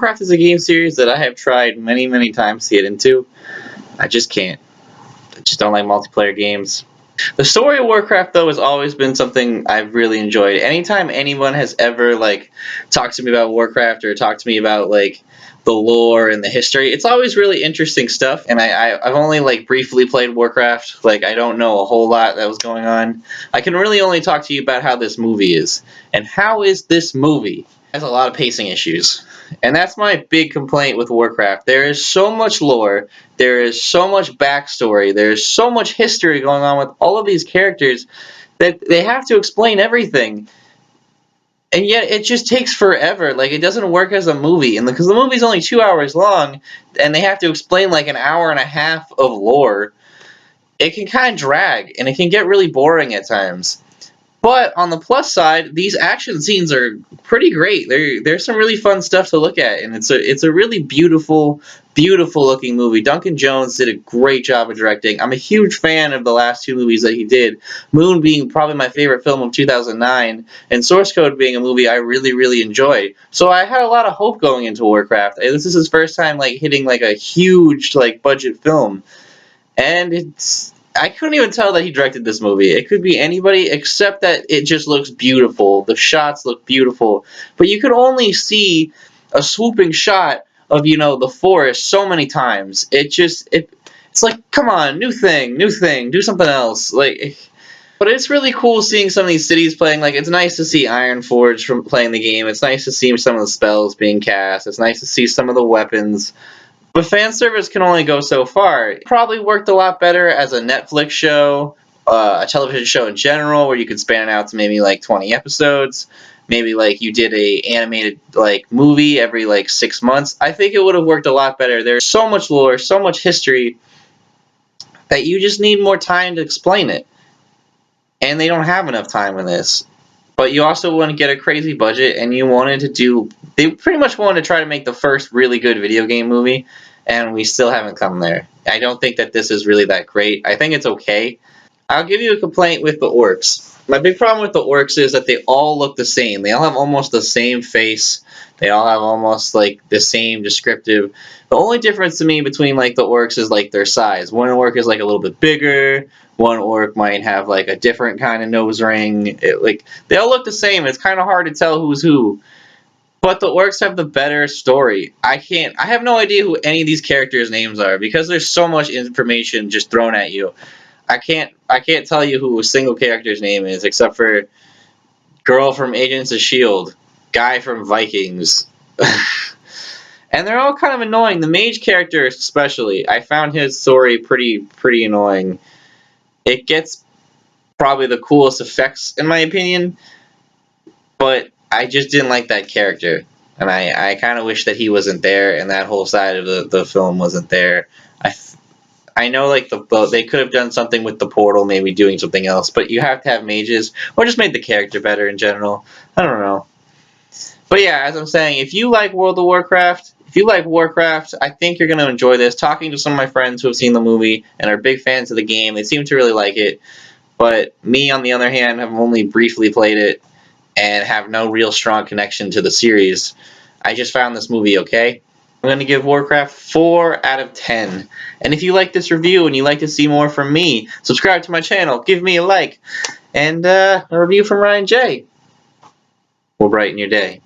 Warcraft is a game series that I have tried many, many times to get into. I just can't. I just don't like multiplayer games. The story of Warcraft, though, has always been something I've really enjoyed. Anytime anyone has ever, like, talked to me about Warcraft or talked to me about, like, the lore and the history, it's always really interesting stuff. And I've only, like, briefly played Warcraft. Like, I don't know a whole lot that was going on. I can really only talk to you about how this movie is. And how is this movie? It has a lot of pacing issues. And that's my big complaint with Warcraft. There is so much lore, there is so much backstory, there's so much history going on with all of these characters that they have to explain everything. And yet it just takes forever. Like, it doesn't work as a movie. And because the movie's only 2 hours long, and they have to explain like an hour and a half of lore, it can kind of drag, and it can get really boring at times. But on the plus side, these action scenes are pretty great. There's some really fun stuff to look at, and it's a really beautiful, beautiful looking movie. Duncan Jones did a great job of directing. I'm a huge fan of the last two movies that he did. Moon being probably my favorite film of 2009, and Source Code being a movie I really, really enjoyed. So I had a lot of hope going into Warcraft. This is his first time like hitting like a huge like budget film, and I couldn't even tell that he directed this movie. It could be anybody except that it just looks beautiful. The shots look beautiful. But you could only see a swooping shot of, the forest so many times. It's like, come on, new thing, do something else. But it's really cool seeing some of these cities playing. Like, it's nice to see Ironforge from playing the game. It's nice to see some of the spells being cast. It's nice to see some of the weapons. But fan service can only go so far. It probably worked a lot better as a Netflix show, a television show in general, where you could span it out to maybe like 20 episodes. Maybe like you did a animated like movie every like 6 months. I think it would have worked a lot better. There's so much lore, so much history that you just need more time to explain it. And they don't have enough time in this. But you also want to get a crazy budget, and they pretty much wanted to try to make the first really good video game movie, and we still haven't come there. I don't think that this is really that great. I think it's okay. I'll give you a complaint with the orcs. My big problem with the orcs is that they all look the same. They all have almost the same face. They all have almost like the same descriptive. The only difference to me between like the orcs is like their size. One orc is like a little bit bigger. One orc might have like a different kind of nose ring. They all look the same. It's kind of hard to tell who's who. But the orcs have the better story. I have no idea who any of these characters' names are because there's so much information just thrown at you. I can't tell you who a single character's name is except for girl from Agents of S.H.I.E.L.D., guy from Vikings. And they're all kind of annoying. The mage character especially. I found his story pretty annoying. It gets probably the coolest effects in my opinion, but I just didn't like that character. And I kind of wish that he wasn't there and that whole side of the film wasn't there. I know like they could have done something with the portal, maybe doing something else, but you have to have mages, or just made the character better in general. I don't know. But yeah, as I'm saying, if you like World of Warcraft, I think you're going to enjoy this. Talking to some of my friends who have seen the movie and are big fans of the game, they seem to really like it. But me, on the other hand, have only briefly played it and have no real strong connection to the series. I just found this movie okay. I'm going to give Warcraft 4 out of 10. And if you like this review and you'd like to see more from me, subscribe to my channel, give me a like, and a review from Ryan J. will brighten your day.